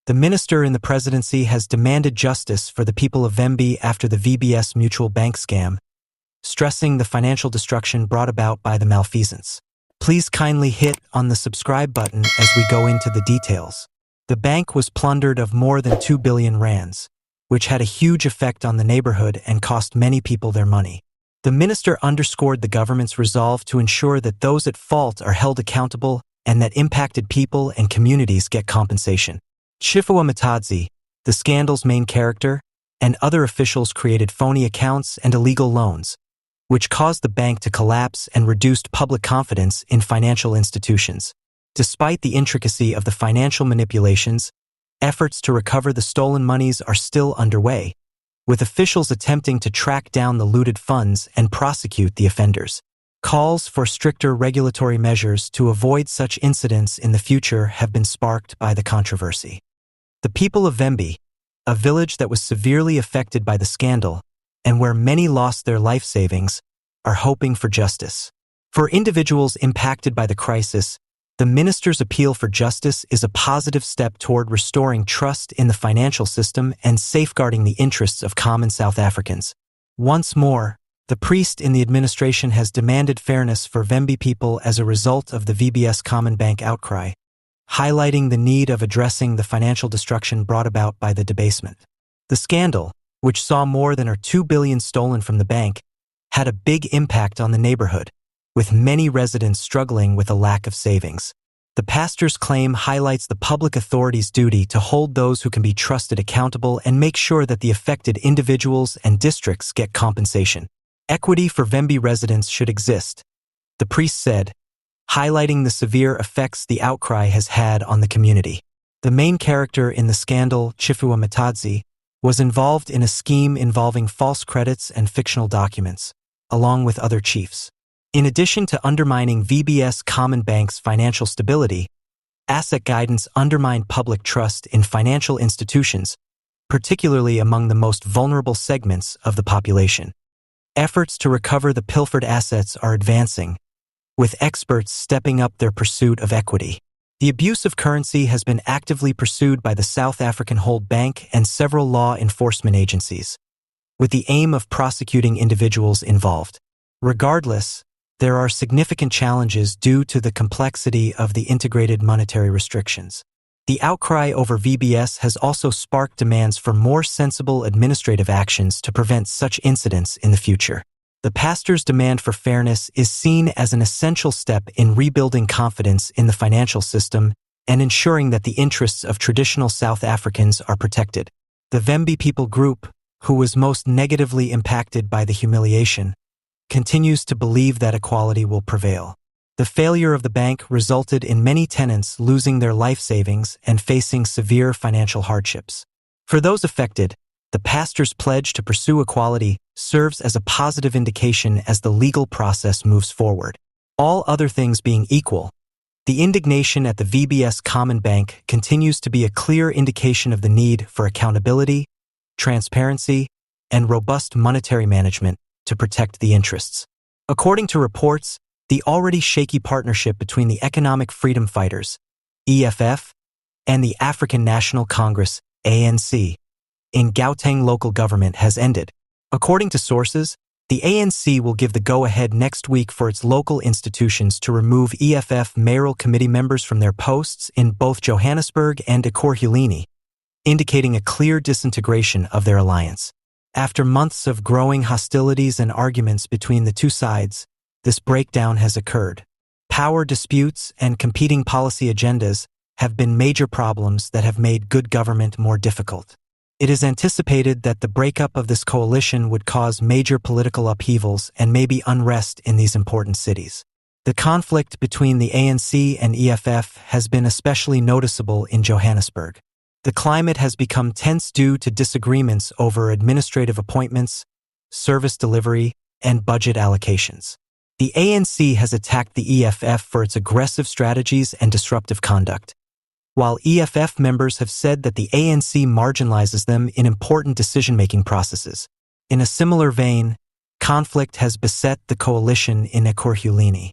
The minister in the presidency has demanded justice for the people of Vhembe after the VBS Mutual Bank scam, stressing the financial destruction brought about by the malfeasance. Please kindly hit on the subscribe button as we go into the details. The bank was plundered of more than 2 billion rands, which had a huge effect on the neighborhood and cost many people their money. The minister underscored the government's resolve to ensure that those at fault are held accountable and that impacted people and communities get compensation. Tshifhiwa Matodzi, the scandal's main character, and other officials created phony accounts and illegal loans, which caused the bank to collapse and reduced public confidence in financial institutions. Despite the intricacy of the financial manipulations, efforts to recover the stolen monies are still underway, with officials attempting to track down the looted funds and prosecute the offenders. Calls for stricter regulatory measures to avoid such incidents in the future have been sparked by the controversy. The people of Vhembe, a village that was severely affected by the scandal and where many lost their life savings, are hoping for justice. For individuals impacted by the crisis, the minister's appeal for justice is a positive step toward restoring trust in the financial system and safeguarding the interests of common South Africans. Once more, the priest in the administration has demanded fairness for Vhembe people as a result of the VBS Common Bank outcry, highlighting the need of addressing the financial destruction brought about by the debasement. The scandal, which saw more than 2 billion stolen from the bank, had a big impact on the neighborhood, with many residents struggling with a lack of savings. The pastor's claim highlights the public authorities' duty to hold those who can be trusted accountable and make sure that the affected individuals and districts get compensation. Equity for Vhembe residents should exist, the priest said, highlighting the severe effects the outcry has had on the community. The main character in the scandal, Tshifhiwa Matodzi, was involved in a scheme involving false credits and fictional documents, along with other chiefs. In addition to undermining VBS Common Bank's financial stability, asset guidance undermined public trust in financial institutions, particularly among the most vulnerable segments of the population. Efforts to recover the pilfered assets are advancing, with experts stepping up their pursuit of equity. The abuse of currency has been actively pursued by the South African Hold Bank and several law enforcement agencies, with the aim of prosecuting individuals involved. Regardless, there are significant challenges due to the complexity of the integrated monetary restrictions. The outcry over VBS has also sparked demands for more sensible administrative actions to prevent such incidents in the future. The pastor's demand for fairness is seen as an essential step in rebuilding confidence in the financial system and ensuring that the interests of traditional South Africans are protected. The Vhembe people group, who was most negatively impacted by the humiliation, continues to believe that equality will prevail. The failure of the bank resulted in many tenants losing their life savings and facing severe financial hardships. For those affected, the pastor's pledge to pursue equality serves as a positive indication as the legal process moves forward. All other things being equal, the indignation at the VBS Common Bank continues to be a clear indication of the need for accountability, transparency, and robust monetary management to protect the interests. According to reports, the already shaky partnership between the Economic Freedom Fighters, EFF, and the African National Congress, ANC, in Gauteng local government has ended. According to sources, the ANC will give the go-ahead next week for its local institutions to remove EFF mayoral committee members from their posts in both Johannesburg and Ekurhuleni, indicating a clear disintegration of their alliance. After months of growing hostilities and arguments between the two sides, this breakdown has occurred. Power disputes and competing policy agendas have been major problems that have made good government more difficult. It is anticipated that the breakup of this coalition would cause major political upheavals and maybe unrest in these important cities. The conflict between the ANC and EFF has been especially noticeable in Johannesburg. The climate has become tense due to disagreements over administrative appointments, service delivery, and budget allocations. The ANC has attacked the EFF for its aggressive strategies and disruptive conduct, while EFF members have said that the ANC marginalizes them in important decision-making processes. In a similar vein, conflict has beset the coalition in Ekurhuleni.